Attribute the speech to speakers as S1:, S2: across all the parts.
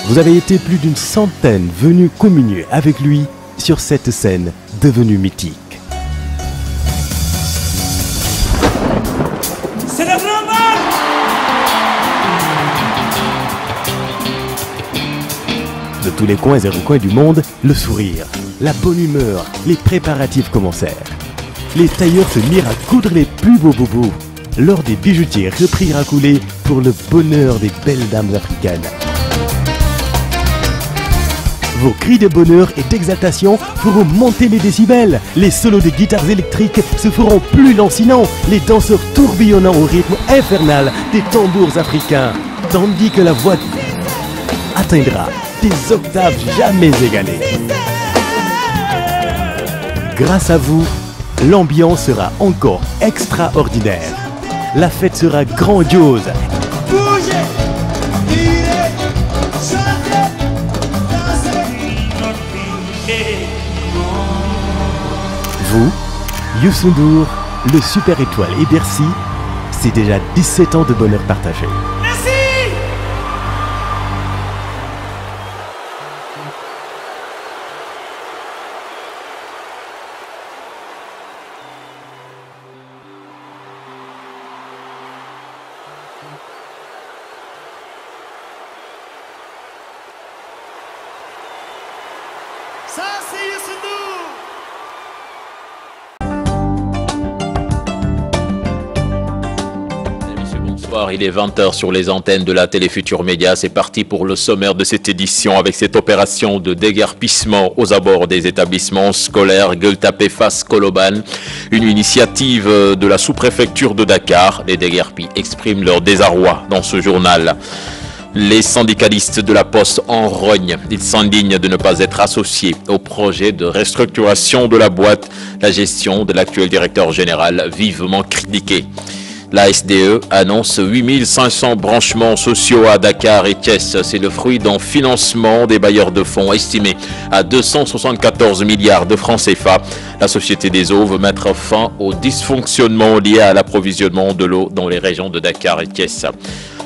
S1: Vous avez été plus d'une centaine venus communier avec lui sur cette scène devenue mythique.
S2: C'est le global!
S1: De tous les coins et recoins du monde, le sourire, la bonne humeur, les préparatifs commencèrent. Les tailleurs se mirent à coudre les plus beaux bobos. L'or des bijoutiers reprirent à couler pour le bonheur des belles dames africaines. Vos cris de bonheur et d'exaltation feront monter les décibels. Les solos de guitares électriques se feront plus lancinants, les danseurs tourbillonnant au rythme infernal des tambours africains, tandis que la voix atteindra des octaves jamais égalées. Grâce à vous, l'ambiance sera encore extraordinaire. La fête sera grandiose.
S2: Bougez, tirez, chantez, dansez.
S1: Vous, Youssou N'Dour, le Super Étoile et Bercy, c'est déjà 17 ans de bonheur partagé.
S2: Merci! Ça, c'est Youssou N'Dour!
S3: Bonsoir, il est 20h sur les antennes de la télé Futur Média. C'est parti pour le sommaire de cette édition avec cette opération de déguerpissement aux abords des établissements scolaires Gueule-Tapée Fass Colobane. Une initiative de la sous-préfecture de Dakar. Les déguerpis expriment leur désarroi dans ce journal. Les syndicalistes de la Poste en rogne. Ils s'indignent de ne pas être associés au projet de restructuration de la boîte. La gestion de l'actuel directeur général vivement critiquée. La SDE annonce 8500 branchements sociaux à Dakar et Thiès. C'est le fruit d'un financement des bailleurs de fonds estimé à 274 milliards de francs CFA. La Société des eaux veut mettre fin aux dysfonctionnements liés à l'approvisionnement de l'eau dans les régions de Dakar et Thiès.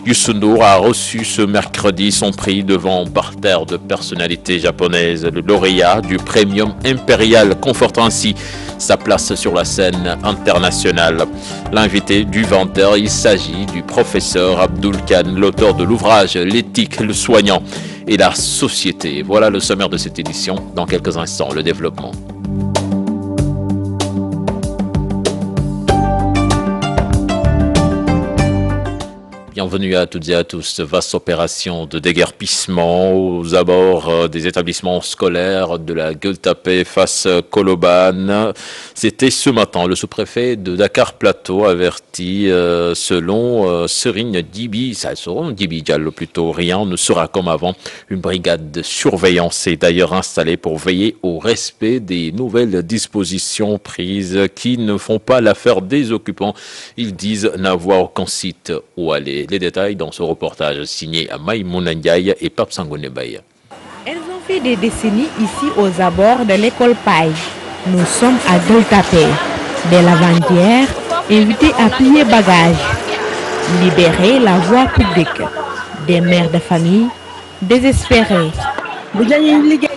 S3: Youssou N'Dour a reçu ce mercredi son prix devant un parterre de personnalités japonaises. Le lauréat du Premium Impérial conforte ainsi sa place sur la scène internationale. L'invité du 20h, il s'agit du professeur Abdoul Khan, l'auteur de l'ouvrage L'éthique, le soignant et la société. Voilà le sommaire de cette édition. Dans quelques instants, le développement. Bienvenue à toutes et à tous. Vaste opération de déguerpissement aux abords des établissements scolaires de la Gueule-Tapée Fass Colobane. C'était ce matin. Le sous-préfet de Dakar Plateau avertit, selon Serigne Dibi, Dibi Diallo plutôt, rien ne sera comme avant. Une brigade de surveillance est d'ailleurs installée pour veiller au respect des nouvelles dispositions prises qui ne font pas l'affaire des occupants. Ils disent n'avoir aucun site où aller. Les détails dans ce reportage signé à Maïmouna Ndiaye et Pape Sangone Baye.
S4: Elles ont fait des décennies ici aux abords de l'école Paille. Nous sommes à Gueule-Tapée. Des lavandières invitées à plier bagages. Libérer la voie publique. Des mères de famille désespérées.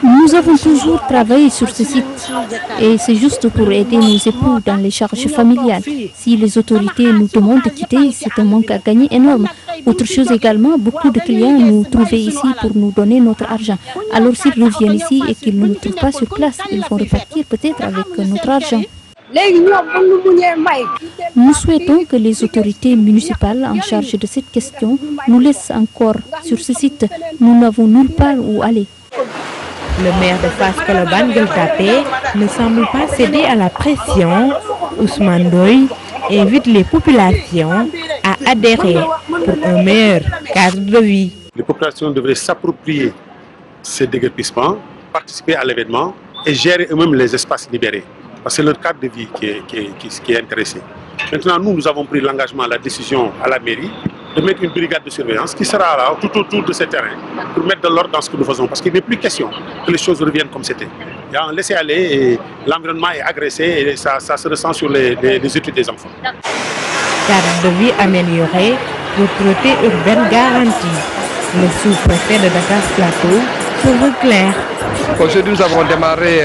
S5: Nous avons toujours travaillé sur ce site et c'est juste pour aider nos époux dans les charges familiales. Si les autorités nous demandent de quitter, c'est un manque à gagner énorme. Autre chose également, beaucoup de clients nous trouvaient ici pour nous donner notre argent. Alors s'ils reviennent ici et qu'ils ne nous trouvent pas sur place, ils vont repartir peut-être avec notre argent. Nous souhaitons que les autorités municipales en charge de cette question nous laissent encore sur ce site. Nous n'avons nulle part où aller.
S4: Le maire de Fass Colobane Gueule-Tapée ne semble pas céder à la pression. Ousmane Doy invite les populations à adhérer pour un meilleur cadre de vie.
S6: Les populations devraient s'approprier ces déguerpissements, participer à l'événement et gérer eux-mêmes les espaces libérés. Parce que c'est leur cadre de vie qui est intéressé. Maintenant, nous avons pris l'engagement, la décision à la mairie de mettre une brigade de surveillance qui sera là tout autour de ce terrain pour mettre de l'ordre dans ce que nous faisons. Parce qu'il n'est plus question que les choses reviennent comme c'était. Il y a un laisser-aller et l'environnement est agressé et ça se ressent sur les études des enfants.
S4: Cadre de vie amélioré, propreté urbaine garantie. Le sous-préfet de Dakar Plateau se veut clair.
S7: Aujourd'hui, nous avons démarré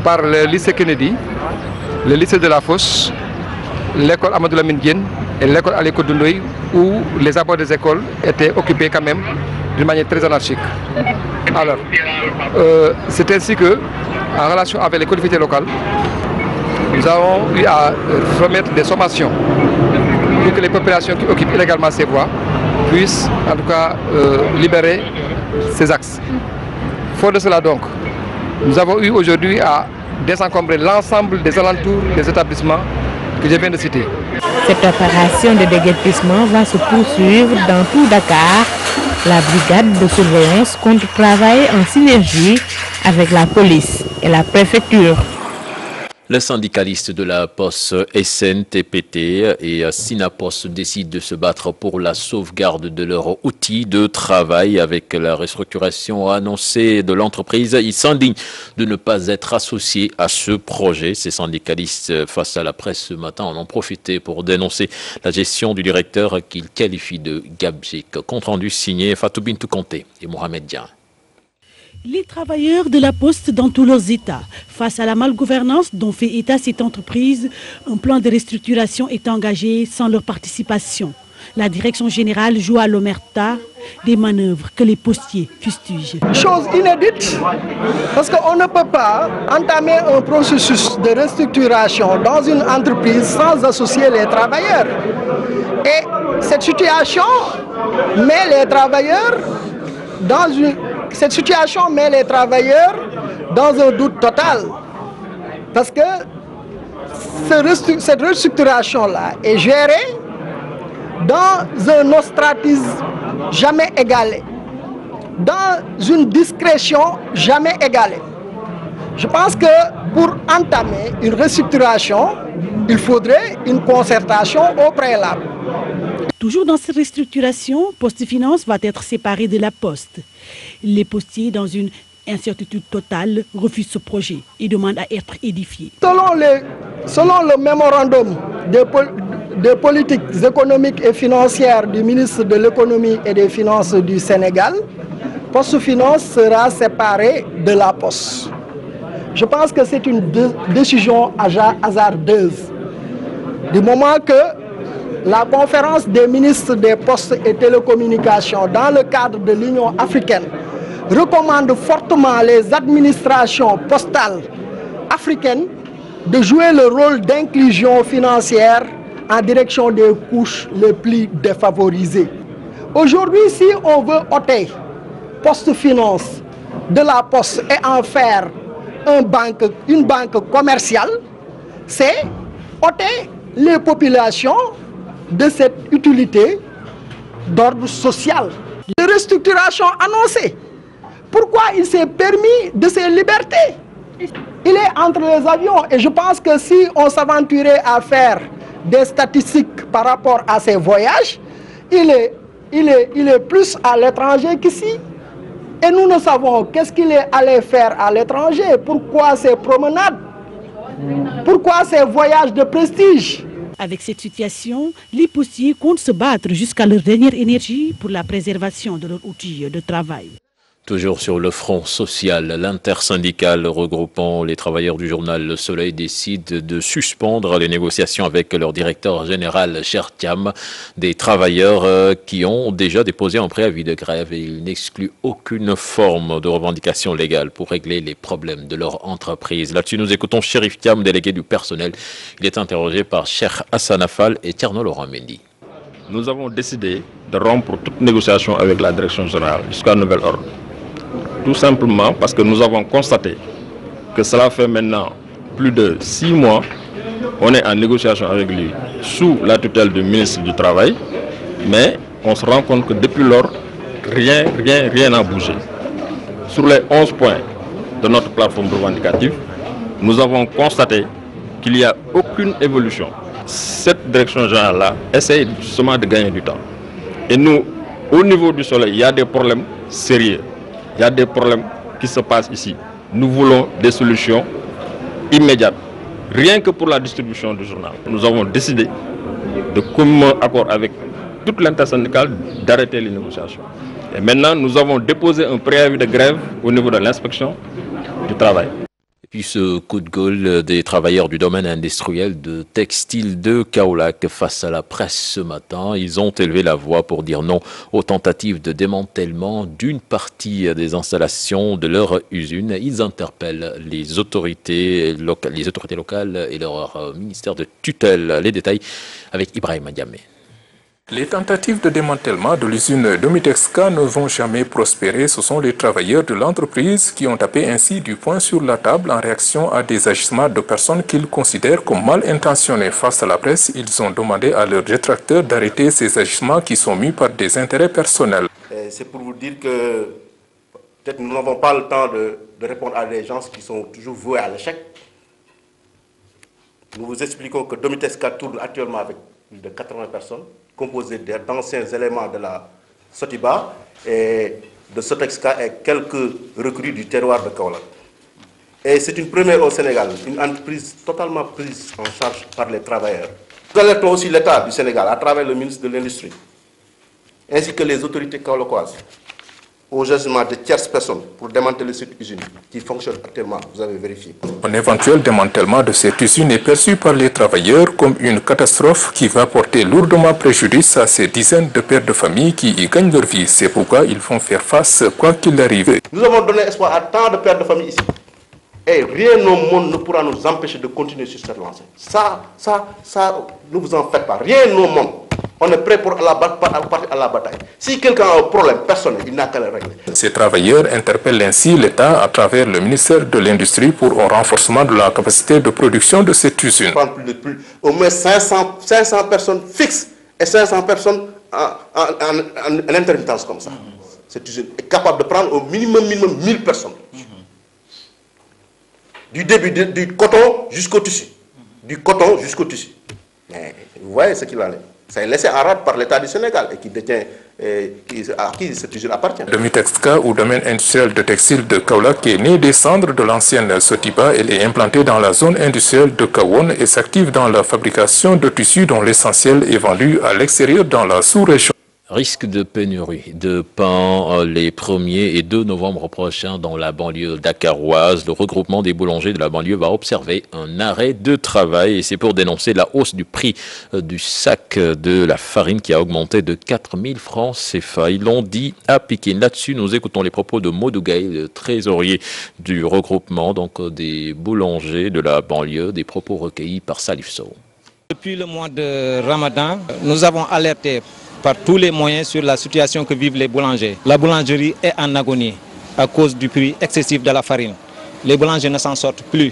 S7: par le lycée Kennedy, le lycée de la Fosse, l'école Amadou Lamine Diène et l'école Ali Koundoy, où les abords des écoles étaient occupés quand même d'une manière très anarchique. Alors, c'est ainsi que, en relation avec les collectivités locales, nous avons eu à remettre des sommations pour que les populations qui occupent illégalement ces voies puissent en tout cas libérer ces axes. Fort de cela donc, nous avons eu aujourd'hui à désencombrer l'ensemble des alentours des établissements que je viens de citer.
S4: Cette opération de déguerpissement va se poursuivre dans tout Dakar. La brigade de surveillance compte travailler en synergie avec la police et la préfecture.
S3: Les syndicalistes de la Poste SNTPT et Sinapost décident de se battre pour la sauvegarde de leurs outils de travail. Avec la restructuration annoncée de l'entreprise, ils s'indignent de ne pas être associés à ce projet. Ces syndicalistes, face à la presse ce matin, en ont profité pour dénoncer la gestion du directeur qu'ils qualifient de gabegique. Compte rendu signé Fatou Bintou Conté et Mohamed Dian.
S8: Les travailleurs de la Poste dans tous leurs états. Face à la malgouvernance dont fait état cette entreprise, un plan de restructuration est engagé sans leur participation. La direction générale joue à l'omerta des manœuvres que les postiers fustigent.
S9: Chose inédite, parce qu'on ne peut pas entamer un processus de restructuration dans une entreprise sans associer les travailleurs. Et cette situation met les travailleurs dans un doute total. Parce que cette restructuration-là est gérée dans un ostratisme jamais égalé, dans une discrétion jamais égalée. Je pense que pour entamer une restructuration, il faudrait une concertation au préalable.
S8: Toujours dans cette restructuration, Poste Finance va être séparée de la Poste. Les postiers, dans une incertitude totale, refusent ce projet et demandent à être édifiés.
S9: Selon le mémorandum de politiques économiques et financières du ministre de l'économie et des finances du Sénégal, Poste Finance sera séparée de la Poste. Je pense que c'est une décision hasardeuse. Du moment que la conférence des ministres des Postes et Télécommunications dans le cadre de l'Union africaine recommande fortement les administrations postales africaines de jouer le rôle d'inclusion financière en direction des couches les plus défavorisées. Aujourd'hui, si on veut ôter Poste Finance de la Poste et en faire une banque commerciale, c'est ôter les populations de cette utilité d'ordre social. De restructuration annoncée. Pourquoi il s'est permis de ses libertés? Il est entre les avions et je pense que si on s'aventurait à faire des statistiques par rapport à ses voyages, il est plus à l'étranger qu'ici. Et nous ne savons qu'est-ce qu'il est allé faire à l'étranger. Pourquoi ces promenades? Pourquoi ces voyages de prestige?
S8: Avec cette situation, les postiers comptent se battre jusqu'à leur dernière énergie pour la préservation de leurs outils de travail.
S3: Toujours sur le front social, l'intersyndicale regroupant les travailleurs du journal Le Soleil décide de suspendre les négociations avec leur directeur général Cheikh Thiam, des travailleurs qui ont déjà déposé un préavis de grève et il n'exclut aucune forme de revendication légale pour régler les problèmes de leur entreprise. Là-dessus, nous écoutons Chérif Thiam, délégué du personnel. Il est interrogé par Cheikh Hassan Affal et Tierno Laurent Mendy.
S10: Nous avons décidé de rompre toute négociation avec la direction générale jusqu'à nouvel ordre. Tout simplement parce que nous avons constaté que cela fait maintenant plus de 6 mois, on est en négociation avec lui sous la tutelle du ministre du Travail, mais on se rend compte que depuis lors, rien n'a bougé. Sur les 11 points de notre plateforme revendicative, nous avons constaté qu'il n'y a aucune évolution. Cette direction générale-là essaye justement de gagner du temps. Et nous, au niveau du Soleil, il y a des problèmes sérieux. Il y a des problèmes qui se passent ici. Nous voulons des solutions immédiates. Rien que pour la distribution du journal. Nous avons décidé de commun accord avec toute l'intersyndicale d'arrêter les négociations. Et maintenant, nous avons déposé un préavis de grève au niveau de l'inspection du travail.
S3: Et puis ce coup de gueule des travailleurs du domaine industriel de textile de Kaolack face à la presse ce matin. Ils ont élevé la voix pour dire non aux tentatives de démantèlement d'une partie des installations de leur usine. Ils interpellent les autorités locales et leur ministère de tutelle. Les détails avec Ibrahima Diamé.
S11: Les tentatives de démantèlement de l'usine Domitexka ne vont jamais prospérer. Ce sont les travailleurs de l'entreprise qui ont tapé ainsi du poing sur la table en réaction à des agissements de personnes qu'ils considèrent comme mal intentionnés. Face à la presse, ils ont demandé à leurs détracteurs d'arrêter ces agissements qui sont mis par des intérêts personnels.
S12: C'est pour vous dire que peut-être nous n'avons pas le temps de répondre à des gens qui sont toujours voués à l'échec. Nous vous expliquons que Domitexka tourne actuellement avec plus de 80 personnes, composé d'anciens éléments de la Sotiba et de Sotexka et quelques recrues du terroir de Kaolack. Et c'est une première au Sénégal, une entreprise totalement prise en charge par les travailleurs. Nous alertons aussi l'État du Sénégal à travers le ministre de l'Industrie, ainsi que les autorités kaolackoises, au jugement de tierces personnes pour démanteler cette usine qui fonctionne actuellement, vous avez vérifié.
S11: Un éventuel démantèlement de cette usine est perçu par les travailleurs comme une catastrophe qui va porter lourdement préjudice à ces dizaines de pères de famille qui y gagnent leur vie. C'est pourquoi ils vont faire face quoi qu'il arrive.
S12: Nous avons donné espoir à tant de pères de famille ici. Et rien au monde ne pourra nous empêcher de continuer sur cette lancée. Ça, ne vous en faites pas. Rien au monde. On est prêt pour partir à la bataille. Si quelqu'un a un problème personnel, il n'a qu'à le régler.
S11: Ces travailleurs interpellent ainsi l'État à travers le ministère de l'Industrie pour un renforcement de la capacité de production de cette usine.
S12: Au moins 500 personnes fixes et 500 personnes en intermittence comme ça. Cette usine est capable de prendre au minimum 1000 personnes. Du début du coton jusqu'au tissu. Du coton jusqu'au tissu. Mais vous voyez ce qu'il en est. Ça est laissé en rade par l'État du Sénégal et qui détient, à qui cette usine appartient.
S11: Domitexka, ou domaine industriel de textile de Kaolack, est né des cendres de l'ancienne Sotiba. Elle est implantée dans la zone industrielle de Kawon et s'active dans la fabrication de tissus dont l'essentiel est vendu à l'extérieur dans la sous-région.
S3: Risque de pénurie de pain les 1er et 2 novembre prochains dans la banlieue dakaroise. Le regroupement des boulangers de la banlieue va observer un arrêt de travail et c'est pour dénoncer la hausse du prix du sac de la farine qui a augmenté de 4 000 francs CFA. Ils l'ont dit à Pékin. Là-dessus, nous écoutons les propos de Modou Gaye, le trésorier du regroupement donc des boulangers de la banlieue, des propos recueillis par Salif Sow.
S13: Depuis le mois de Ramadan, nous avons alerté par tous les moyens sur la situation que vivent les boulangers. La boulangerie est en agonie à cause du prix excessif de la farine. Les boulangers ne s'en sortent plus.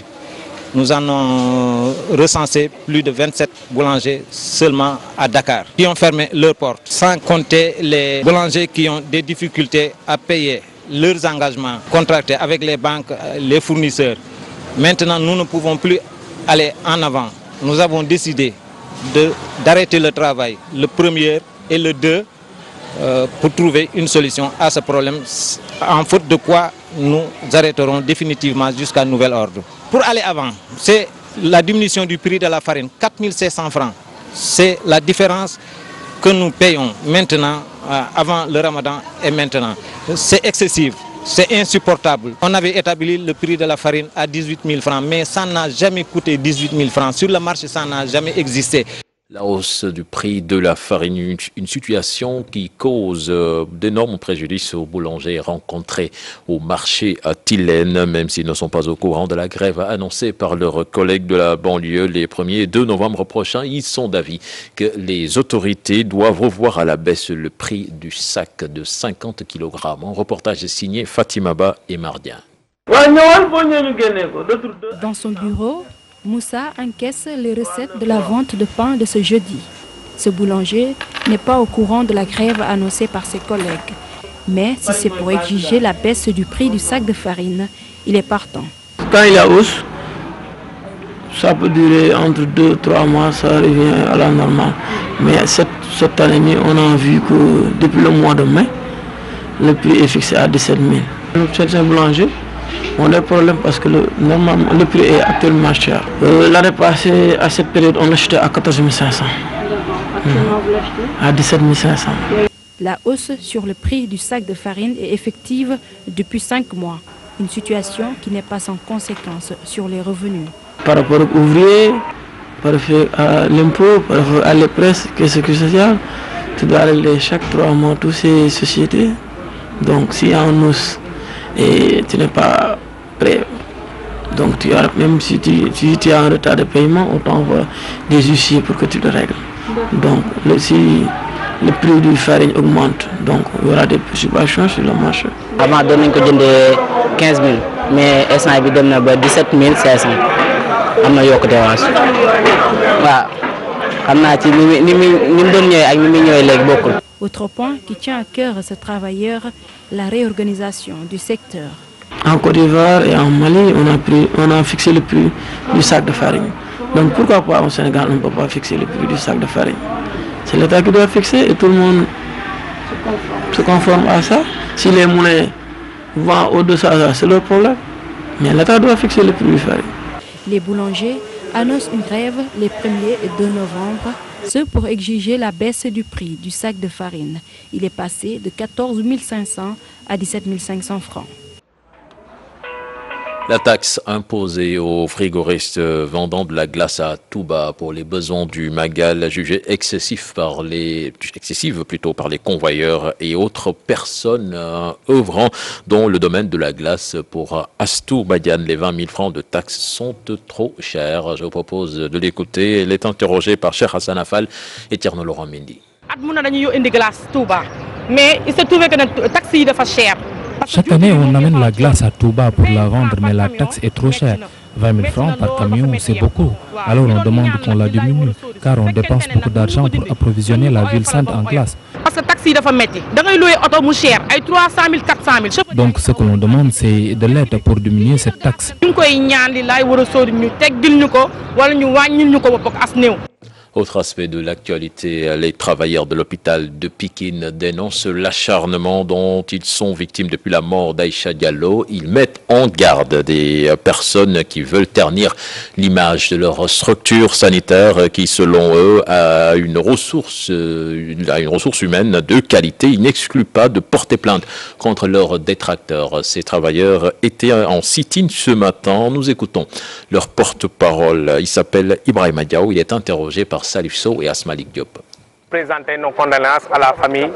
S13: Nous en avons recensé plus de 27 boulangers seulement à Dakar qui ont fermé leurs portes, sans compter les boulangers qui ont des difficultés à payer leurs engagements contractés avec les banques, les fournisseurs. Maintenant, nous ne pouvons plus aller en avant. Nous avons décidé d'arrêter le travail, le 1er et le 2, pour trouver une solution à ce problème, en faute de quoi nous arrêterons définitivement jusqu'à nouvel ordre. Pour aller avant, c'est la diminution du prix de la farine, 4 500 francs. C'est la différence que nous payons maintenant, avant le Ramadan et maintenant. C'est excessif, c'est insupportable. On avait établi le prix de la farine à 18 000 francs, mais ça n'a jamais coûté 18 000 francs. Sur le marché, ça n'a jamais existé.
S3: La hausse du prix de la farine, une situation qui cause d'énormes préjudices aux boulangers rencontrés au marché à Tilène, même s'ils ne sont pas au courant de la grève annoncée par leurs collègues de la banlieue les 1er et 2 novembre prochains. Ils sont d'avis que les autorités doivent revoir à la baisse le prix du sac de 50 kg. Un reportage signé Fatima Ba et Mardia.
S5: Dans son bureau, Moussa encaisse les recettes de la vente de pain de ce jeudi. Ce boulanger n'est pas au courant de la grève annoncée par ses collègues. Mais si c'est pour exiger la baisse du prix du sac de farine, il est partant.
S14: Quand il y a hausse, ça peut durer entre 2 et 3 mois, ça revient à la normale. Mais cette année, on a vu que depuis le mois de mai, le prix est fixé à 17 000. Certains boulangers ont des problèmes parce que normalement le prix est actuellement cher. L'année passée, à cette période, on l'achetait à 14 500.
S5: Actuellement, vous l'achetez
S14: à 17 500.
S5: La hausse sur le prix du sac de farine est effective depuis 5 mois. Une situation qui n'est pas sans conséquence sur les revenus.
S14: Par rapport aux ouvriers, par rapport à l'impôt, par rapport à les presses, qu'est-ce que social, tu dois régler chaque 3 mois toutes ces sociétés. Donc s'il y a un hausse et tu n'es pas prêt, donc tu as, même si tu as un retard de paiement, on t'envoie des huissiers pour que tu le règles. Donc si le prix du farine augmente, donc il y aura des perturbations sur le marché.
S15: Avant, on a 15 000, mais instant il donne 17 500. On a eu
S5: Autre point qui tient à cœur à ce travailleur, la réorganisation du secteur.
S14: En Côte d'Ivoire et en Mali, on a fixé le prix du sac de farine. Donc pourquoi pas au Sénégal on ne peut pas fixer le prix du sac de farine? C'est l'État qui doit fixer et tout le monde se conforme à ça. Si les moulins vendent au-dessus de ça, c'est leur problème. Mais l'État doit fixer le prix du farine.
S5: Les boulangers annoncent une grève les 1er et 2 novembre, ce pour exiger la baisse du prix du sac de farine. Il est passé de 14 500 à 17 500 francs.
S3: La taxe imposée aux frigoristes vendant de la glace à tout bas pour les besoins du Magal, jugée excessive par les convoyeurs et autres personnes œuvrant dans le domaine de la glace. Pour Astou Badiane, les 20 000 francs de taxes sont trop chers. Je vous propose de l'écouter. Elle est interrogée par Cheikh Hassan Afal et Tierno Laurent Mendy.
S16: Mais il se trouvait que la taxe est chère.
S17: Chaque année, on amène la glace à Touba pour la vendre, mais la taxe est trop chère. 20 000 francs par camion, c'est beaucoup. Alors on demande qu'on la diminue, car on dépense beaucoup d'argent pour approvisionner la ville sainte en glace.
S16: Parce que la taxe est louer auto cher, 300 000, 400 000.
S17: Donc ce que l'on demande, c'est de l'aide pour diminuer cette taxe.
S3: Autre aspect de l'actualité, les travailleurs de l'hôpital de Pikine dénoncent l'acharnement dont ils sont victimes depuis la mort d'Aïcha Diallo. Ils mettent en garde des personnes qui veulent ternir l'image de leur structure sanitaire qui, selon eux, a une ressource humaine de qualité. Ils n'excluent pas de porter plainte contre leurs détracteurs. Ces travailleurs étaient en sit-in ce matin. Nous écoutons leur porte-parole. Il s'appelle Ibrahima Diaw. Il est interrogé par Salif Sow et Asmalik Diop.
S18: Présenter nos condoléances à la famille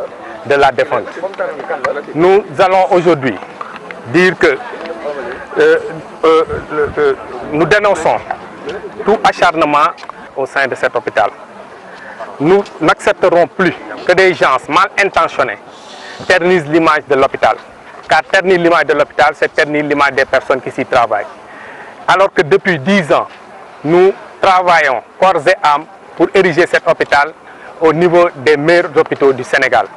S18: de la défunte. Nous allons aujourd'hui dire que nous dénonçons tout acharnement au sein de cet hôpital. Nous n'accepterons plus que des gens mal intentionnés ternissent l'image de l'hôpital. Car ternir l'image de l'hôpital, c'est ternir l'image des personnes qui s'y travaillent. Alors que depuis 10 ans, nous travaillons corps et âme pour ériger cet hôpital au niveau des meilleurs hôpitaux du Sénégal.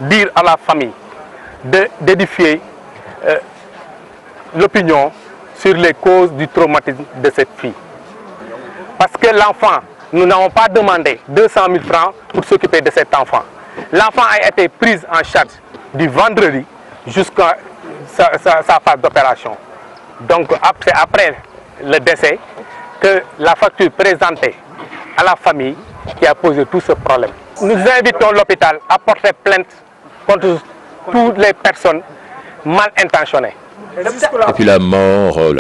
S18: Dire à la famille d'édifier l'opinion sur les causes du traumatisme de cette fille. Parce que l'enfant, nous n'avons pas demandé 200 000 francs pour s'occuper de cet enfant. L'enfant a été pris en charge du vendredi jusqu'à sa phase d'opération. Donc c'est après le décès que la facture présentée à la famille qui a posé tout ce problème. Nous invitons l'hôpital à porter plainte contre toutes les personnes mal intentionnées.
S3: Et puis la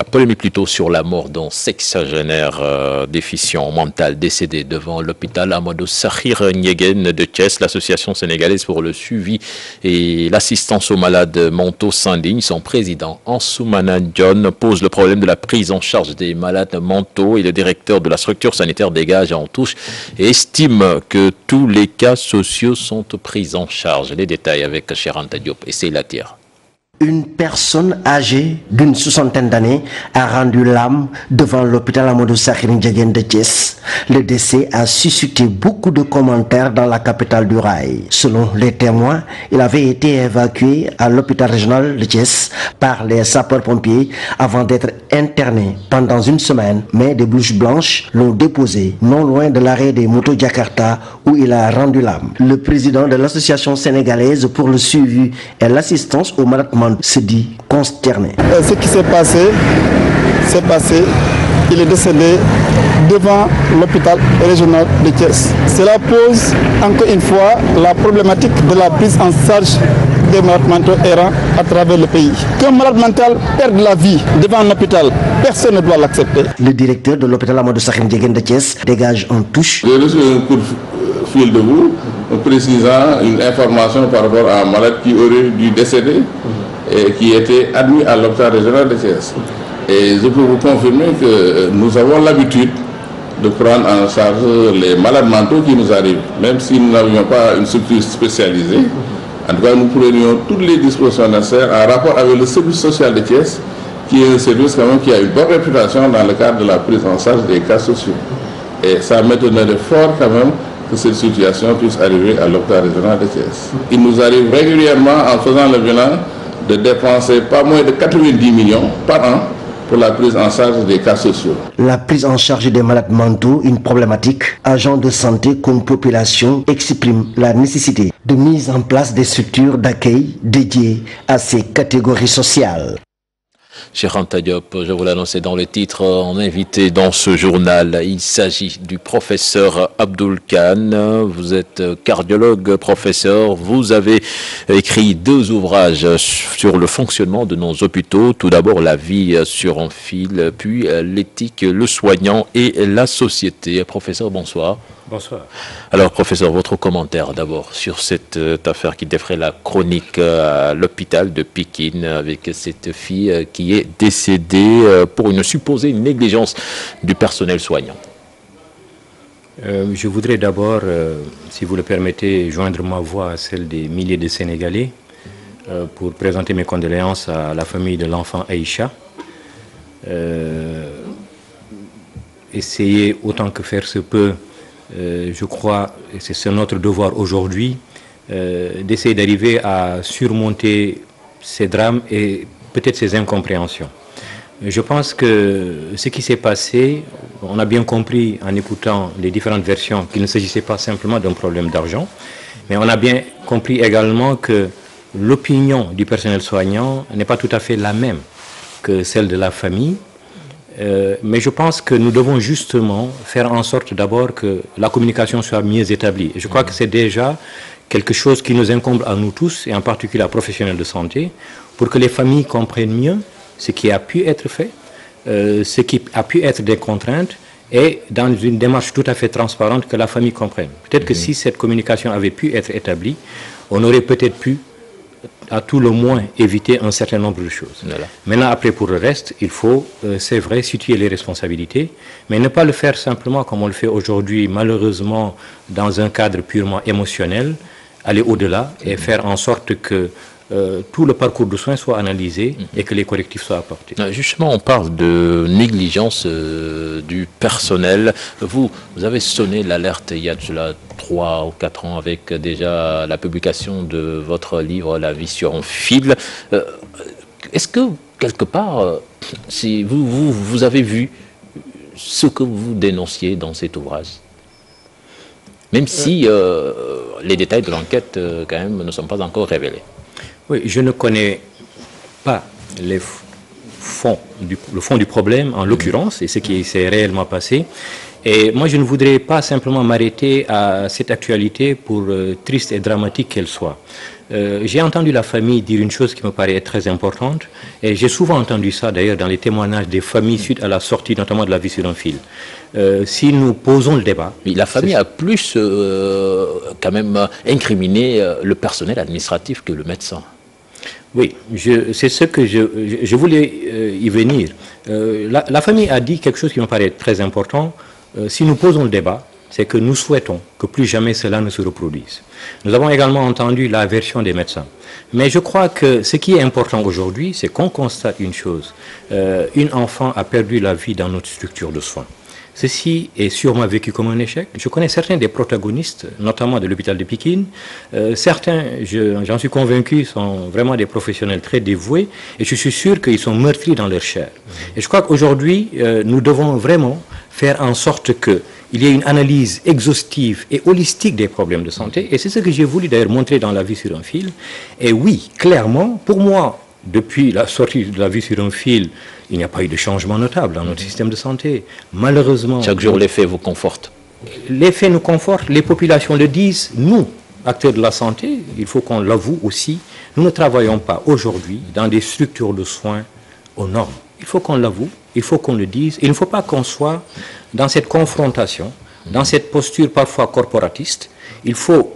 S3: polémique plutôt sur la mort d'un sexagénaire déficient mental décédé devant l'hôpital Amadou Sakhir Ndiéguène de Thiès. L'association sénégalaise pour le suivi et l'assistance aux malades mentaux s'indigne. Son président Ansoumana Dione pose le problème de la prise en charge des malades mentaux et le directeur de la structure sanitaire dégage en touche et estime que tous les cas sociaux sont pris en charge. Les détails avec Cheranta Diop et Seyla Tire.
S19: Une personne âgée d'une 60aine d'années a rendu l'âme devant l'hôpital Amadou Sakhir Ndiéguène de Thiès. Le décès a suscité beaucoup de commentaires dans la capitale du rail. Selon les témoins, il avait été évacué à l'hôpital régional de Thiès par les sapeurs-pompiers avant d'être interné pendant une semaine. Mais des blouses blanches l'ont déposé non loin de l'arrêt des motos Jakarta où il a rendu l'âme. Le président de l'association sénégalaise pour le suivi et l'assistance aux malades se dit consterné.
S20: Ce qui s'est passé il est décédé devant l'hôpital régional de Thiès. Cela pose encore une fois la problématique de la prise en charge des malades mentaux errants à travers le pays. Qu'un malade mental perde la vie devant un hôpital, personne ne doit l'accepter.
S19: Le directeur de l'hôpital Amadou Sakhir Ndiéguène de Thiès dégage en touche.
S21: J'ai reçu un coup de fil de vous précisant une information par rapport à un malade qui aurait dû décéder et qui était admis à l'hôpital régional de Thiès. Et je peux vous confirmer que nous avons l'habitude de prendre en charge les malades mentaux qui nous arrivent, même si nous n'avions pas une structure spécialisée. En tout cas, nous prenions toutes les dispositions nécessaires en rapport avec le service social de Thiès, qui est un service quand même qui a une bonne réputation dans le cadre de la prise en charge des cas sociaux. Et ça m'étonnerait fort quand même que cette situation puisse arriver à l'hôpital régional de Thiès. Il nous arrive régulièrement, en faisant le bilan, de dépenser pas moins de 90 millions par an pour la prise en charge des cas sociaux.
S19: La prise en charge des malades mentaux, une problématique. Agents de santé comme population expriment la nécessité de mise en place des structures d'accueil dédiées à ces catégories sociales.
S3: Cheikh Anta Diop, je vous l'annonçais dans le titre, en invité dans ce journal, il s'agit du professeur Abdoul Khan. Vous êtes cardiologue, professeur. Vous avez écrit 2 ouvrages sur le fonctionnement de nos hôpitaux. Tout d'abord, La vie sur un fil, puis L'éthique, le soignant et la société. Professeur, bonsoir.
S22: Bonsoir.
S3: Alors, professeur, votre commentaire d'abord sur cette affaire qui défraie la chronique à l'hôpital de Pikine avec cette fille qui est décédée pour une supposée négligence du personnel soignant.
S22: Je voudrais d'abord, si vous le permettez, joindre ma voix à celle des milliers de Sénégalais pour présenter mes condoléances à la famille de l'enfant Aïcha. Essayer autant que faire se peut, je crois, et c'est notre devoir aujourd'hui, d'essayer d'arriver à surmonter ces drames et peut-être ces incompréhensions. Je pense que ce qui s'est passé, on a bien compris en écoutant les différentes versions qu'il ne s'agissait pas simplement d'un problème d'argent, mais on a bien compris également que l'opinion du personnel soignant n'est pas tout à fait la même que celle de la famille. Mais je pense que nous devons justement faire en sorte d'abord que la communication soit mieux établie. Et je crois que c'est déjà quelque chose qui nous incombe à nous tous, et en particulier aux professionnels de santé, pour que les familles comprennent mieux ce qui a pu être fait, ce qui a pu être des contraintes, et dans une démarche tout à fait transparente que la famille comprenne. Peut-être que si cette communication avait pu être établie, on aurait peut-être pu à tout le moins éviter un certain nombre de choses. Voilà. Maintenant, après, pour le reste, il faut, c'est vrai, situer les responsabilités, mais ne pas le faire simplement comme on le fait aujourd'hui, malheureusement, dans un cadre purement émotionnel, aller au-delà et faire en sorte que tout le parcours de soins soit analysé et que les correctifs soient apportés.
S3: Justement, on parle de négligence du personnel. Vous avez sonné l'alerte il y a déjà 3 ou 4 ans avec déjà la publication de votre livre La vie sur un fil. Est-ce que, quelque part, si vous avez vu ce que vous dénonciez dans cet ouvrage? Même si les détails de l'enquête, quand même, ne sont pas encore révélés.
S22: Oui, je ne connais pas le fond du problème, en l'occurrence, et ce qui s'est réellement passé. Et moi, je ne voudrais pas simplement m'arrêter à cette actualité, pour triste et dramatique qu'elle soit. J'ai entendu la famille dire une chose qui me paraît très importante, et j'ai souvent entendu ça d'ailleurs dans les témoignages des familles suite à la sortie notamment de La vie sur un fil. Si nous posons le débat...
S3: Mais la famille a plus quand même incriminé le personnel administratif que le médecin.
S22: Oui, c'est ce que je voulais y venir. La famille a dit quelque chose qui me paraît très important. Si nous posons le débat, c'est que nous souhaitons que plus jamais cela ne se reproduise. Nous avons également entendu la version des médecins. Mais je crois que ce qui est important aujourd'hui, c'est qu'on constate une chose. Une enfant a perdu la vie dans notre structure de soins. Ceci est sûrement vécu comme un échec. Je connais certains des protagonistes, notamment de l'hôpital de Pikine. Certains, j'en suis convaincu, sont vraiment des professionnels très dévoués, et je suis sûr qu'ils sont meurtris dans leur chair. Et je crois qu'aujourd'hui, nous devons vraiment faire en sorte qu'il y ait une analyse exhaustive et holistique des problèmes de santé. Et c'est ce que j'ai voulu d'ailleurs montrer dans La vie sur un fil. Et oui, clairement, pour moi, depuis la sortie de la vie sur un fil, il n'y a pas eu de changement notable dans notre système de santé. Malheureusement...
S3: Chaque jour, les faits vous confortent.
S22: Les faits nous confortent, les populations le disent. Nous, acteurs de la santé, il faut qu'on l'avoue aussi, nous ne travaillons pas aujourd'hui dans des structures de soins aux normes. Il faut qu'on l'avoue, il faut qu'on le dise. Il ne faut pas qu'on soit dans cette confrontation, dans cette posture parfois corporatiste. Il faut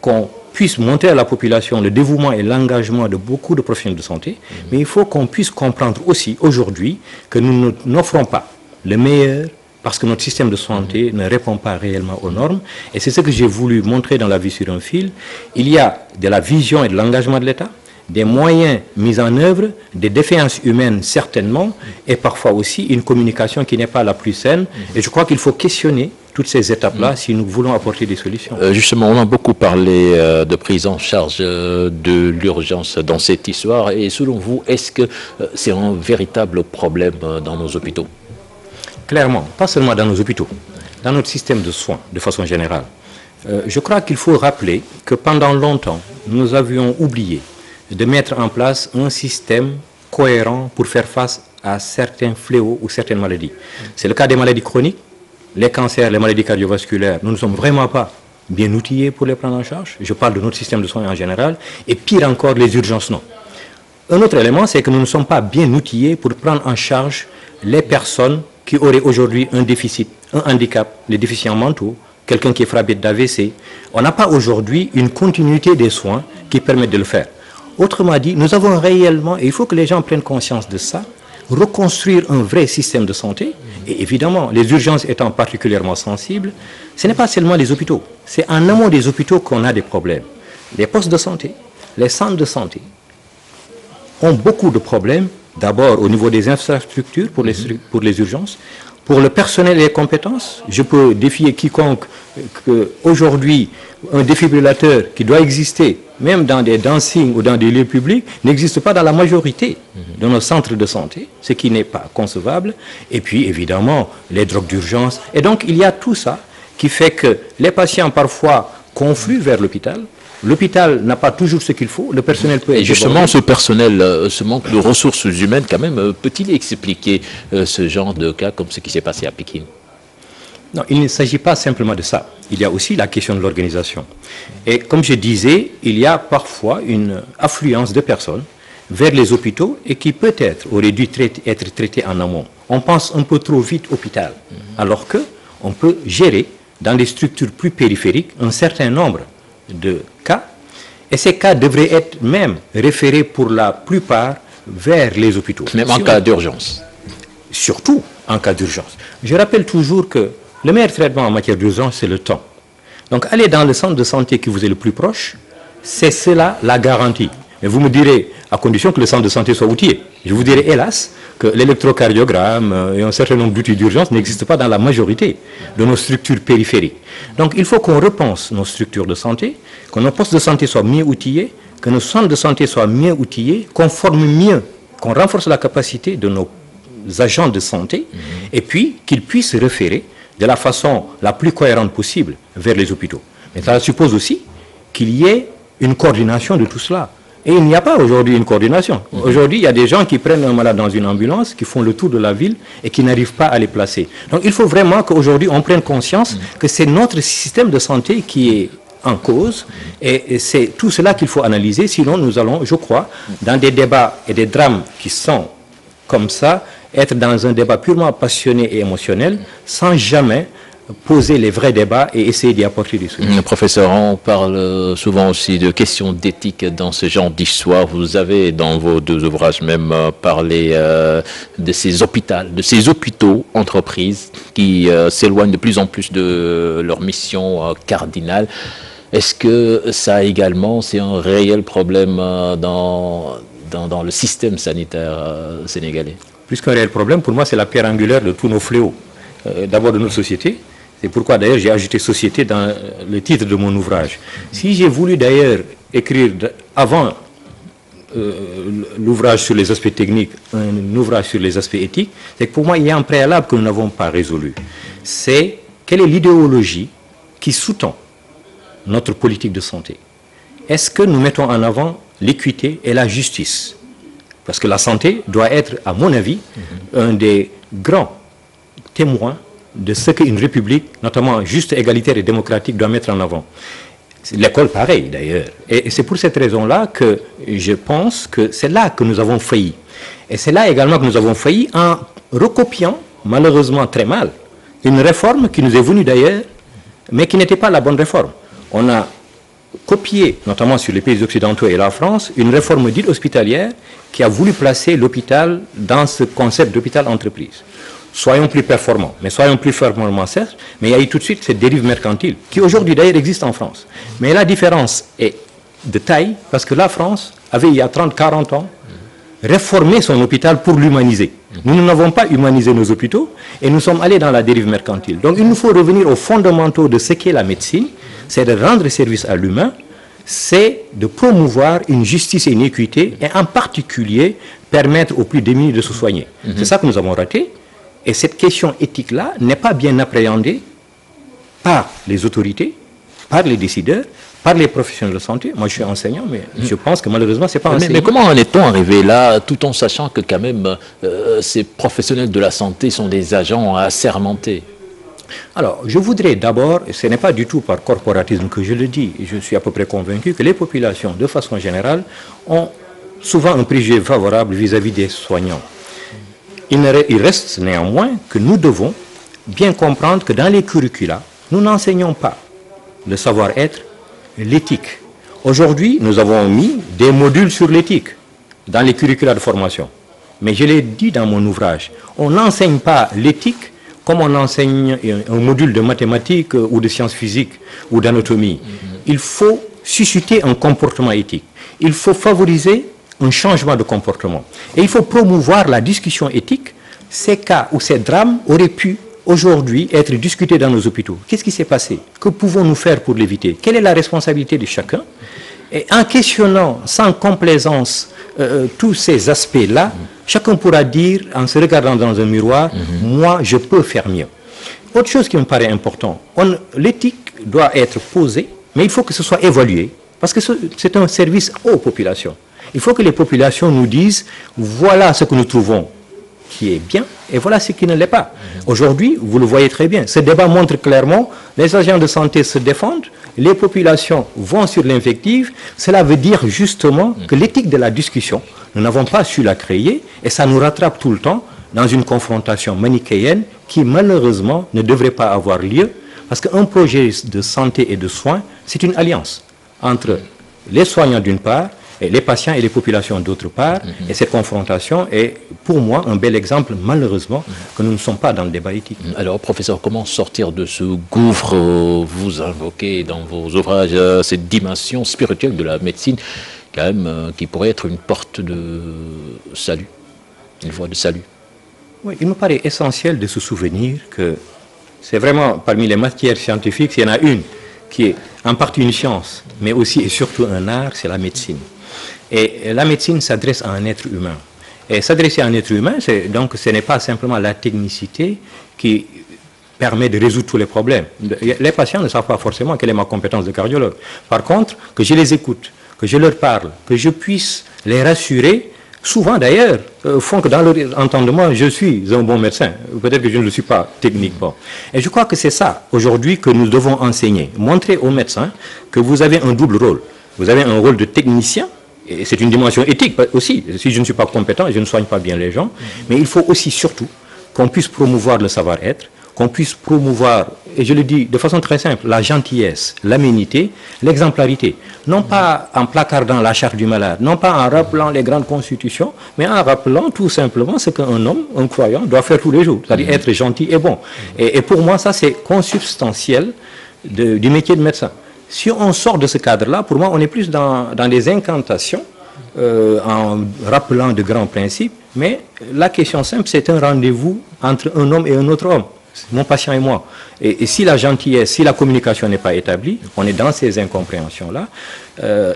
S22: qu'on puisse montrer à la population le dévouement et l'engagement de beaucoup de professionnels de santé, mais il faut qu'on puisse comprendre aussi aujourd'hui que nous n'offrons pas le meilleur parce que notre système de santé ne répond pas réellement aux normes. Et c'est ce que j'ai voulu montrer dans la vie sur un fil. Il y a de la vision et de l'engagement de l'État, des moyens mis en œuvre, des défaillances humaines certainement, et parfois aussi une communication qui n'est pas la plus saine. Et je crois qu'il faut questionner toutes ces étapes-là si nous voulons apporter des solutions.
S3: Justement, on a beaucoup parlé de prise en charge de l'urgence dans cette histoire. Et selon vous, est-ce que c'est un véritable problème dans nos hôpitaux?
S22: Clairement, pas seulement dans nos hôpitaux, dans notre système de soins de façon générale. Je crois qu'il faut rappeler que pendant longtemps, nous avions oublié de mettre en place un système cohérent pour faire face à certains fléaux ou certaines maladies. C'est le cas des maladies chroniques, les cancers, les maladies cardiovasculaires. Nous ne sommes vraiment pas bien outillés pour les prendre en charge. Je parle de notre système de soins en général. Et pire encore, les urgences, non. Un autre élément, c'est que nous ne sommes pas bien outillés pour prendre en charge les personnes qui auraient aujourd'hui un déficit, un handicap, les déficients mentaux, quelqu'un qui est frappé d'AVC. On n'a pas aujourd'hui une continuité des soins qui permettent de le faire. Autrement dit, nous avons réellement, et il faut que les gens prennent conscience de ça, reconstruire un vrai système de santé. Et évidemment, les urgences étant particulièrement sensibles, ce n'est pas seulement les hôpitaux. C'est en amont des hôpitaux qu'on a des problèmes. Les postes de santé, les centres de santé ont beaucoup de problèmes, d'abord au niveau des infrastructures pour les urgences, pour le personnel et les compétences. Je peux défier quiconque qu'aujourd'hui, un défibrillateur qui doit exister, même dans des dancing ou dans des lieux publics, n'existe pas dans la majorité de nos centres de santé, ce qui n'est pas concevable. Et puis, évidemment, les drogues d'urgence. Et donc, il y a tout ça qui fait que les patients, parfois, confluent vers l'hôpital. L'hôpital n'a pas toujours ce qu'il faut, le personnel peut être...
S3: Et justement, ce personnel, ce manque de ressources humaines, quand même, peut-il expliquer ce genre de cas comme ce qui s'est passé à Pékin?
S22: Non, il ne s'agit pas simplement de ça. Il y a aussi la question de l'organisation. Et comme je disais, il y a parfois une affluence de personnes vers les hôpitaux et qui peut-être auraient dû être traitées en amont. On pense un peu trop vite hôpital, alors qu'on peut gérer dans des structures plus périphériques un certain nombre de cas, et ces cas devraient être même référés pour la plupart vers les hôpitaux.
S3: Même en cas d'urgence.
S22: Surtout en cas d'urgence. Je rappelle toujours que le meilleur traitement en matière d'urgence, c'est le temps. Donc, aller dans le centre de santé qui vous est le plus proche, c'est cela la garantie. Mais vous me direz, à condition que le centre de santé soit outillé. Je vous dirai, hélas, que l'électrocardiogramme et un certain nombre d'outils d'urgence n'existent pas dans la majorité de nos structures périphériques. Donc, il faut qu'on repense nos structures de santé, que nos postes de santé soient mieux outillés, que nos centres de santé soient mieux outillés, qu'on forme mieux, qu'on renforce la capacité de nos agents de santé, et puis qu'ils puissent se référer de la façon la plus cohérente possible vers les hôpitaux. Mais ça suppose aussi qu'il y ait une coordination de tout cela. Et il n'y a pas aujourd'hui une coordination. Aujourd'hui, il y a des gens qui prennent un malade dans une ambulance, qui font le tour de la ville et qui n'arrivent pas à les placer. Donc il faut vraiment qu'aujourd'hui on prenne conscience que c'est notre système de santé qui est en cause, et c'est tout cela qu'il faut analyser, sinon nous allons, je crois, dans des débats et des drames qui sont comme ça, être dans un débat purement passionné et émotionnel, sans jamais poser les vrais débats et essayer d'y apporter des solutions.
S3: Professeur, on parle souvent aussi de questions d'éthique dans ce genre d'histoire. Vous avez dans vos deux ouvrages même parlé de ces hôpitaux, entreprises qui s'éloignent de plus en plus de leur mission cardinale. Est-ce que ça également, c'est un réel problème dans le système sanitaire sénégalais?
S22: Plus qu'un réel problème, pour moi, c'est la pierre angulaire de tous nos fléaux. D'abord de notre société. C'est pourquoi d'ailleurs j'ai ajouté société dans le titre de mon ouvrage. Si j'ai voulu d'ailleurs écrire avant l'ouvrage sur les aspects techniques, un ouvrage sur les aspects éthiques, c'est que pour moi il y a un préalable que nous n'avons pas résolu. C'est quelle est l'idéologie qui sous-tend notre politique de santé? Est-ce que nous mettons en avant l'équité et la justice? Parce que la santé doit être, à mon avis, un des grands témoins de ce qu'une république, notamment juste, égalitaire et démocratique, doit mettre en avant. L'école, pareil d'ailleurs. Et c'est pour cette raison-là que je pense que c'est là que nous avons failli. Et c'est là également que nous avons failli en recopiant, malheureusement très mal, une réforme qui nous est venue d'ailleurs, mais qui n'était pas la bonne réforme. On a copié, notamment sur les pays occidentaux et la France, une réforme dite hospitalière qui a voulu placer l'hôpital dans ce concept d'hôpital-entreprise. Soyons plus performants, mais soyons plus performants certes, mais il y a eu tout de suite cette dérive mercantile, qui aujourd'hui d'ailleurs existe en France. Mais la différence est de taille, parce que la France avait il y a 30-40 ans réformé son hôpital pour l'humaniser. Nous n'avons pas humanisé nos hôpitaux et nous sommes allés dans la dérive mercantile. Donc il nous faut revenir aux fondamentaux de ce qu'est la médecine, c'est de rendre service à l'humain, c'est de promouvoir une justice et une équité, et en particulier permettre aux plus démunis de se soigner. C'est ça que nous avons raté. Et cette question éthique-là n'est pas bien appréhendée par les autorités, par les décideurs, par les professionnels de santé. Moi, je suis enseignant, mais je pense que malheureusement, ce n'est pas enseigné.
S3: Mais comment en est-on arrivé là, tout en sachant que quand même, ces professionnels de la santé sont des agents assermentés?
S22: Alors, je voudrais d'abord, et ce n'est pas du tout par corporatisme que je le dis, je suis à peu près convaincu que les populations, de façon générale, ont souvent un préjugé favorable vis-à-vis des soignants. Il reste néanmoins que nous devons bien comprendre que dans les curricula, nous n'enseignons pas le savoir-être, l'éthique. Aujourd'hui, nous avons mis des modules sur l'éthique dans les curricula de formation. Mais je l'ai dit dans mon ouvrage, on n'enseigne pas l'éthique comme on enseigne un module de mathématiques ou de sciences physiques ou d'anatomie. Il faut susciter un comportement éthique. Il faut favoriser un changement de comportement. Et il faut promouvoir la discussion éthique. Ces cas ou ces drames auraient pu aujourd'hui être discutés dans nos hôpitaux. Qu'est-ce qui s'est passé? Que pouvons-nous faire pour l'éviter? Quelle est la responsabilité de chacun? Et en questionnant sans complaisance tous ces aspects-là, chacun pourra dire, en se regardant dans un miroir, moi, je peux faire mieux. Autre chose qui me paraît important, l'éthique doit être posée, mais il faut que ce soit évalué, parce que c'est un service aux populations. Il faut que les populations nous disent, voilà ce que nous trouvons qui est bien, et voilà ce qui ne l'est pas. Aujourd'hui, vous le voyez très bien, ce débat montre clairement, les agents de santé se défendent, les populations vont sur l'invective. Cela veut dire justement que l'éthique de la discussion, nous n'avons pas su la créer, et ça nous rattrape tout le temps dans une confrontation manichéenne qui malheureusement ne devrait pas avoir lieu, parce qu'un projet de santé et de soins, c'est une alliance entre les soignants d'une part, et les patients et les populations d'autre part, et cette confrontation est pour moi un bel exemple, malheureusement, que nous ne sommes pas dans le débat éthique.
S3: Alors, professeur, comment sortir de ce gouffre? Vous invoquez dans vos ouvrages cette dimension spirituelle de la médecine, quand même, qui pourrait être une porte de salut, une voie de salut.
S22: Oui, il me paraît essentiel de se souvenir que c'est vraiment parmi les matières scientifiques, s'il y en a une qui est en partie une science, mais aussi et surtout un art, c'est la médecine. Et la médecine s'adresse à un être humain. Et s'adresser à un être humain, donc ce n'est pas simplement la technicité qui permet de résoudre tous les problèmes. Les patients ne savent pas forcément quelle est ma compétence de cardiologue. Par contre, que je les écoute, que je leur parle, que je puisse les rassurer, souvent d'ailleurs, font que dans leur entendement, je suis un bon médecin. Peut-être que je ne le suis pas techniquement. Et je crois que c'est ça, aujourd'hui, que nous devons enseigner. Montrer aux médecins que vous avez un double rôle. Vous avez un rôle de technicien, et c'est une dimension éthique aussi. Si je ne suis pas compétent, je ne soigne pas bien les gens. Mais il faut aussi, surtout, qu'on puisse promouvoir le savoir-être, qu'on puisse promouvoir, et je le dis de façon très simple, la gentillesse, l'aménité, l'exemplarité. Non pas en placardant la charte du malade, non pas en rappelant les grandes constitutions, mais en rappelant tout simplement ce qu'un homme, un croyant, doit faire tous les jours, c'est-à-dire être gentil et bon. Et pour moi, ça, c'est consubstantiel du métier de médecin. Si on sort de ce cadre-là, pour moi, on est plus dans des incantations, en rappelant de grands principes, mais la question simple, c'est un rendez-vous entre un homme et un autre homme. Mon patient et moi. Et si la gentillesse, si la communication n'est pas établie, on est dans ces incompréhensions-là.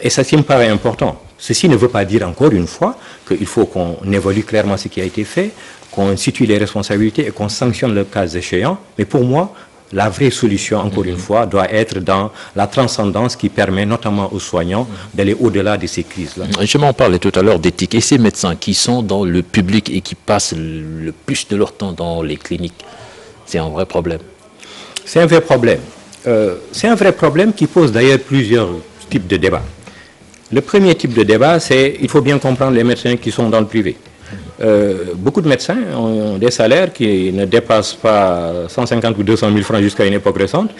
S22: Et ça, me paraît important. Ceci ne veut pas dire, encore une fois, qu'il faut qu'on évalue clairement ce qui a été fait, qu'on situe les responsabilités et qu'on sanctionne le cas échéant. Mais pour moi, la vraie solution, encore une fois, doit être dans la transcendance qui permet notamment aux soignants d'aller au-delà de ces crises-là.
S3: Je m'en parlais tout à l'heure d'éthique. Et ces médecins qui sont dans le public et qui passent le plus de leur temps dans les cliniques, c'est un vrai problème.
S22: C'est un vrai problème. C'est un vrai problème qui pose d'ailleurs plusieurs types de débats. Le premier type de débat, c'est il faut bien comprendre les médecins qui sont dans le privé. Beaucoup de médecins ont des salaires qui ne dépassent pas 150 ou 200 000 francs jusqu'à une époque récente.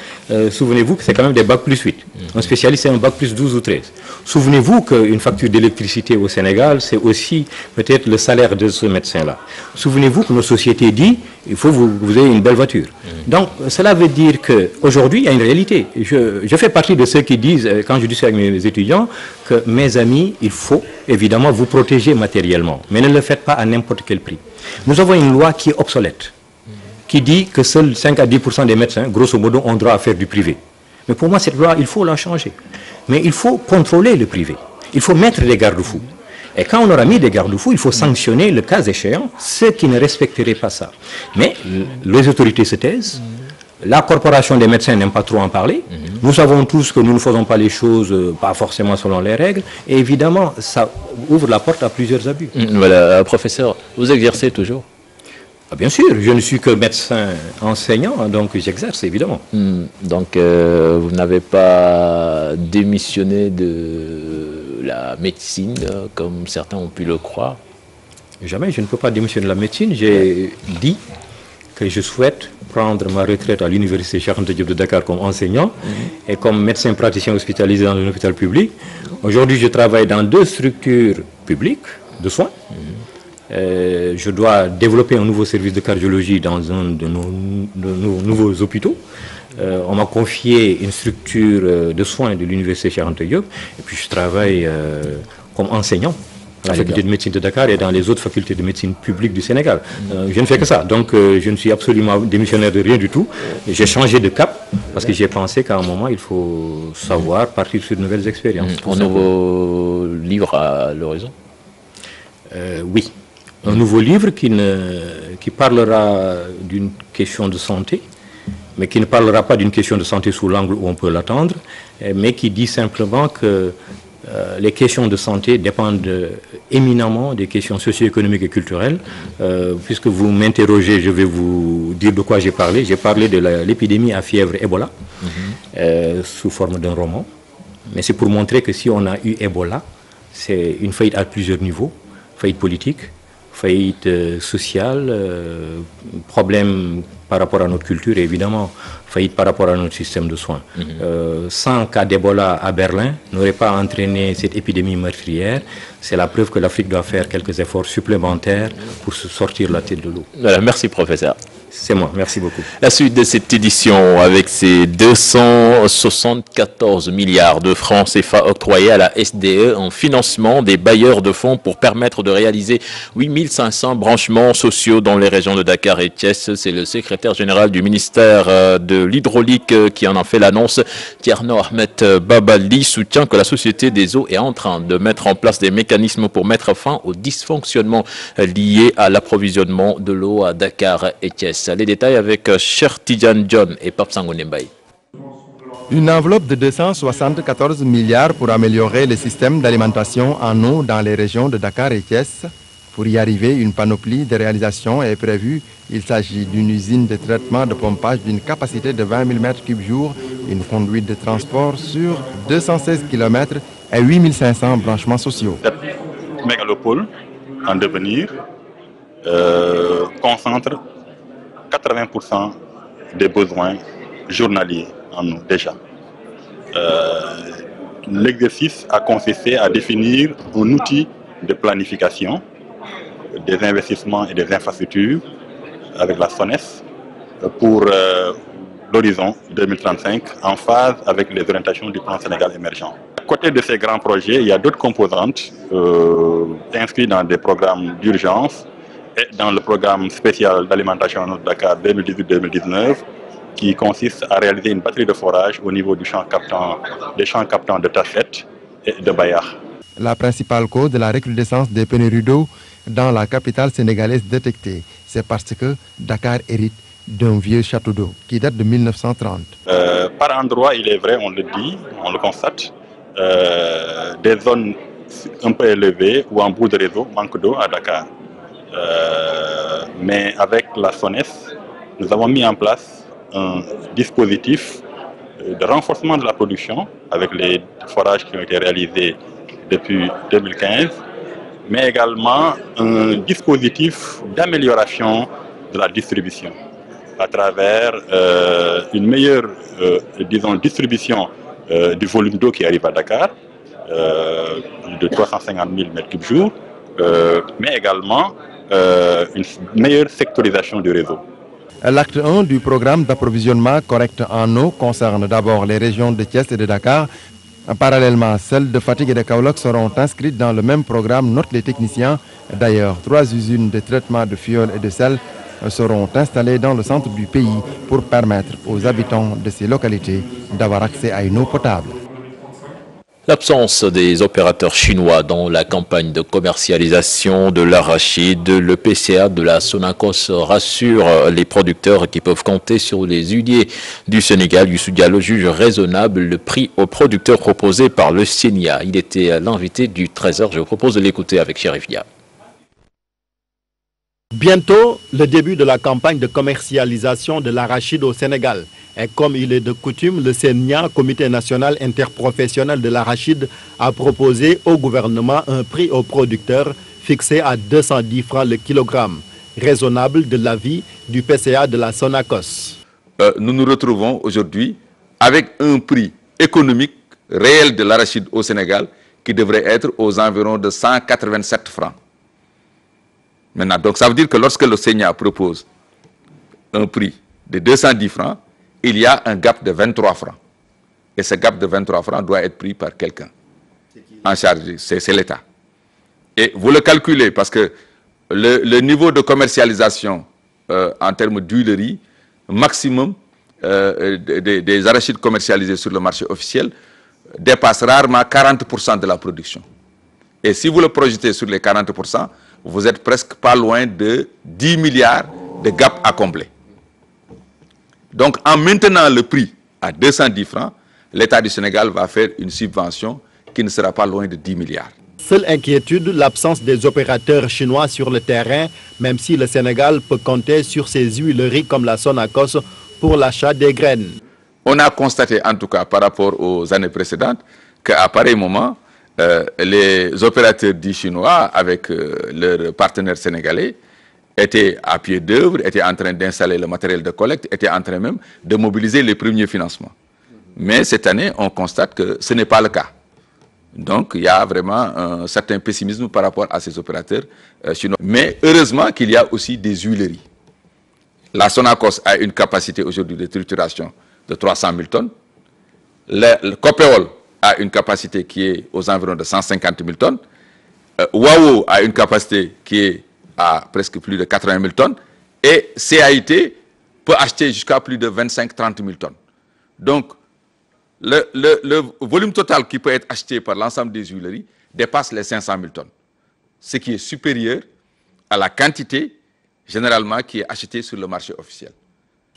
S22: Souvenez-vous que c'est quand même des bac plus 8. Un spécialiste, c'est un bac plus 12 ou 13. Souvenez-vous qu'une facture d'électricité au Sénégal, c'est aussi peut-être le salaire de ce médecin-là. Souvenez-vous que nos sociétés disent il faut que vous ayez une belle voiture. Donc, cela veut dire qu'aujourd'hui, il y a une réalité. Je fais partie de ceux qui disent, quand je dis ça avec mes étudiants, que mes amis, il faut évidemment vous protéger matériellement, mais ne le faites pas à n'importe quel prix. Nous avons une loi qui est obsolète, qui dit que seuls 5 à 10% des médecins, grosso modo, ont droit à faire du privé. Mais pour moi, cette loi, il faut la changer. Mais il faut contrôler le privé. Il faut mettre des garde-fous. Et quand on aura mis des garde-fous, il faut sanctionner, le cas échéant, ceux qui ne respecteraient pas ça. Mais les autorités se taisent. La corporation des médecins n'aime pas trop en parler. Nous savons tous que nous ne faisons pas les choses pas forcément selon les règles. Et évidemment, ça ouvre la porte à plusieurs abus.
S3: Voilà, professeur, vous exercez toujours?
S22: Bien sûr, je ne suis que médecin enseignant, donc j'exerce évidemment.
S3: Donc vous n'avez pas démissionné de la médecine comme certains ont pu le croire?
S22: Jamais, je ne peux pas démissionner de la médecine. J'ai dit que je souhaite prendre ma retraite à l'université Cheikh Anta Diop de Dakar comme enseignant et comme médecin praticien hospitalisé dans un hôpital public. Aujourd'hui, je travaille dans 2 structures publiques de soins. Je dois développer un nouveau service de cardiologie dans un de nos nouveaux hôpitaux. On m'a confié une structure de soins de l'université Cheikh Anta Diop et puis je travaille comme enseignant à la faculté de médecine de Dakar et dans les autres facultés de médecine publique du Sénégal. Je ne fais que ça, donc je ne suis absolument démissionnaire de rien du tout. J'ai changé de cap parce que j'ai pensé qu'à un moment il faut savoir partir sur de nouvelles expériences.
S3: Un nouveau livre à l'horizon?
S22: Oui. Un nouveau livre qui parlera d'une question de santé, mais qui ne parlera pas d'une question de santé sous l'angle où on peut l'attendre, mais qui dit simplement que les questions de santé dépendent éminemment des questions socio-économiques et culturelles. Puisque vous m'interrogez, je vais vous dire de quoi j'ai parlé. J'ai parlé de l'épidémie à fièvre Ebola, sous forme d'un roman. Mais c'est pour montrer que si on a eu Ebola, c'est une faillite à plusieurs niveaux, faillite politique, faillite sociale, problème par rapport à notre culture et évidemment faillite par rapport à notre système de soins. 100 cas d'Ebola à Berlin n'aurait pas entraîné cette épidémie meurtrière. C'est la preuve que l'Afrique doit faire quelques efforts supplémentaires pour se sortir la tête de l'eau.
S3: Voilà, merci professeur.
S22: C'est moi, merci beaucoup.
S3: La suite de cette édition avec ces 274 milliards de francs CFA octroyés à la SDE en financement des bailleurs de fonds pour permettre de réaliser 8500 branchements sociaux dans les régions de Dakar et Thiès. C'est le secrétaire général du ministère de l'Hydraulique qui en a fait l'annonce. Tierno Ahmed Babali soutient que la Société des eaux est en train de mettre en place des mécanismes pour mettre fin aux dysfonctionnements liés à l'approvisionnement de l'eau à Dakar et Thiès. Les détails avec Cher Tidjan John et Pape Sangoné Mbaye.
S1: Une enveloppe de 274 milliards pour améliorer le système d'alimentation en eau dans les régions de Dakar et Thiès. Pour y arriver, une panoplie de réalisations est prévue. Il s'agit d'une usine de traitement de pompage d'une capacité de 20 000 m3 jour, une conduite de transport sur 216 km et 8500 branchements sociaux.
S2: Cette mégalopole en devenir concentre 80% des besoins journaliers en eau déjà. L'exercice a consisté à définir un outil de planification des investissements et des infrastructures avec la SONES pour l'horizon 2035 en phase avec les orientations du plan Sénégal émergent. À côté de ces grands projets, il y a d'autres composantes inscrites dans des programmes d'urgence et dans le programme spécial d'alimentation de Dakar 2018-2019 qui consiste à réaliser une batterie de forage au niveau des champs captants de Tafet et de Bayar.
S1: La principale cause de la recrudescence des pénuries d'eau dans la capitale sénégalaise détectée, c'est parce que Dakar hérite d'un vieux château d'eau qui date de 1930.
S2: Par endroits, il est vrai, on le dit, on le constate, des zones un peu élevées ou en bout de réseau manquent d'eau à Dakar. Mais avec la SONES, nous avons mis en place un dispositif de renforcement de la production avec les forages qui ont été réalisés depuis 2015, mais également un dispositif d'amélioration de la distribution à travers une meilleure distribution du volume d'eau qui arrive à Dakar, de 350 000 m3 jour, mais également une meilleure sectorisation du réseau.
S1: L'acte 1 du programme d'approvisionnement correct en eau concerne d'abord les régions de Thiès et de Dakar. Parallèlement, celles de Fatick et de Kaolack seront inscrites dans le même programme, notent les techniciens. D'ailleurs, 3 usines de traitement de fioul et de sel seront installées dans le centre du pays pour permettre aux habitants de ces localités d'avoir accès à une eau potable.
S3: L'absence des opérateurs chinois dans la campagne de commercialisation de l'arachide, le PCA de la Sonacos rassure les producteurs qui peuvent compter sur les huiliers du Sénégal. Youssou Diallo juge raisonnable le prix aux producteurs proposé par le CNIA. Il était l'invité du 13h. Je vous propose de l'écouter avec Chérif Dia.
S6: Bientôt, le début de la campagne de commercialisation de l'arachide au Sénégal. Et comme il est de coutume, le CNIA, Comité national interprofessionnel de l'arachide, a proposé au gouvernement un prix aux producteurs fixé à 210 francs le kilogramme, raisonnable de l'avis du PCA de la Sonacos.
S21: Nous nous retrouvons aujourd'hui avec un prix économique réel de l'arachide au Sénégal qui devrait être aux environs de 187 francs. Maintenant, donc ça veut dire que lorsque le CNIA propose un prix de 210 francs, il y a un gap de 23 francs. Et ce gap de 23 francs doit être pris par quelqu'un en charge, c'est l'État. Et vous le calculez parce que le niveau de commercialisation en termes d'huilerie, maximum des arachides commercialisés sur le marché officiel dépasse rarement 40% de la production. Et si vous le projetez sur les 40%, vous êtes presque pas loin de 10 milliards de gap à combler. Donc, en maintenant le prix à 210 francs, l'État du Sénégal va faire une subvention qui ne sera pas loin de 10 milliards.
S6: Seule inquiétude, l'absence des opérateurs chinois sur le terrain, même si le Sénégal peut compter sur ses huileries comme la Sonacos pour l'achat des graines.
S21: On a constaté, en tout cas par rapport aux années précédentes, qu'à pareil moment, les opérateurs dits chinois, avec leurs partenaires sénégalais, étaient à pied d'œuvre, étaient en train d'installer le matériel de collecte, étaient en train même de mobiliser les premiers financements. Mais cette année, on constate que ce n'est pas le cas. Donc, il y a vraiment un certain pessimisme par rapport à ces opérateurs chinois. Mais heureusement qu'il y a aussi des huileries. La Sonacos a une capacité aujourd'hui de trituration de 300 000 tonnes. Le Copéol a une capacité qui est aux environs de 150 000 tonnes. Wao a une capacité qui est à presque plus de 80 000 tonnes. Et CAIT peut acheter jusqu'à plus de 25-30 000 tonnes. Donc, le volume total qui peut être acheté par l'ensemble des huileries dépasse les 500 000 tonnes. Ce qui est supérieur à la quantité, généralement, qui est achetée sur le marché officiel.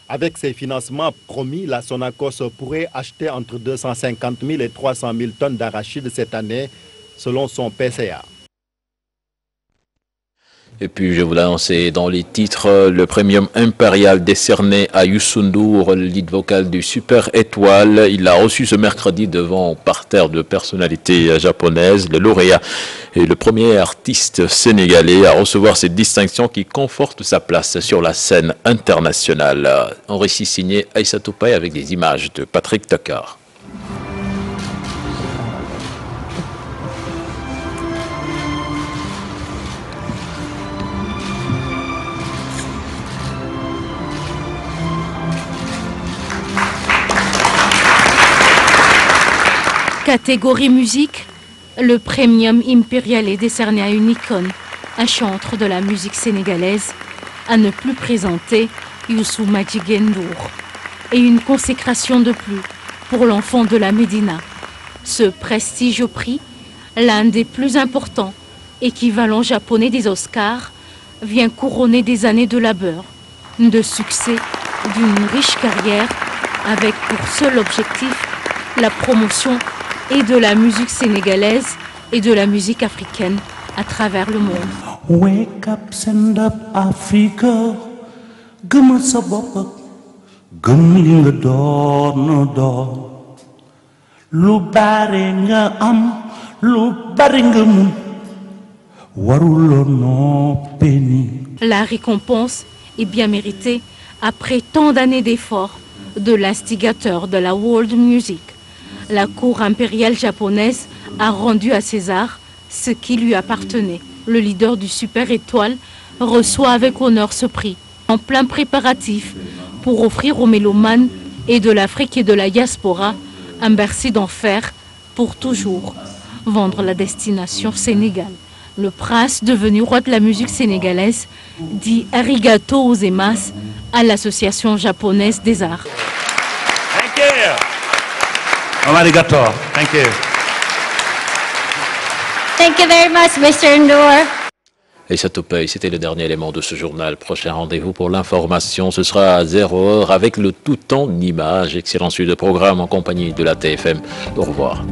S6: Avec ces financements promis, la Sonacos pourrait acheter entre 250 000 et 300 000 tonnes d'arachide cette année, selon son PCA.
S3: Et puis je vous l'ai annoncé dans les titres, le premium impérial décerné à Youssou N'Dour, le lead vocal du Super Étoile. Il a reçu ce mercredi devant un parterre de personnalités japonaises. Le lauréat est le premier artiste sénégalais à recevoir cette distinction qui conforte sa place sur la scène internationale. Un récit signé Aïssatou Paye avec des images de Patrick Takar.
S5: Catégorie musique, le Premium Impérial est décerné à une icône, un chantre de la musique sénégalaise, à ne plus présenter Youssou Madjiguène N'Dour. Et une consécration de plus pour l'enfant de la Médina. Ce prestigieux prix, l'un des plus importants, équivalent japonais des Oscars, vient couronner des années de labeur, de succès d'une riche carrière avec pour seul objectif la promotion et de la musique sénégalaise et de la musique africaine à travers le monde.
S4: Wake up, stand up, Africa. Gëmal sa bopp, gëm li nga doon doon. Lu bare nga am, lu bare nga mun. Waruloo noppee ni.
S5: La récompense est bien méritée après tant d'années d'efforts de l'instigateur de la world music. La cour impériale japonaise a rendu à César ce qui lui appartenait. Le leader du Super Étoile reçoit avec honneur ce prix, en plein préparatif pour offrir aux mélomanes et de l'Afrique et de la diaspora un Bercy d'enfer pour toujours, vendre la destination Sénégal. Le prince, devenu roi de la musique sénégalaise, dit arigato gozaimasu à l'association japonaise des arts.
S4: Thank you. Arigato. Thank you.
S7: Thank you very much, Mr. Ndour.
S3: Et ça Topey, c'était le dernier élément de ce journal. Prochain rendez-vous pour l'information, ce sera à 0h avec le tout en images. Excellent suite de programme en compagnie de la TFM. Au revoir.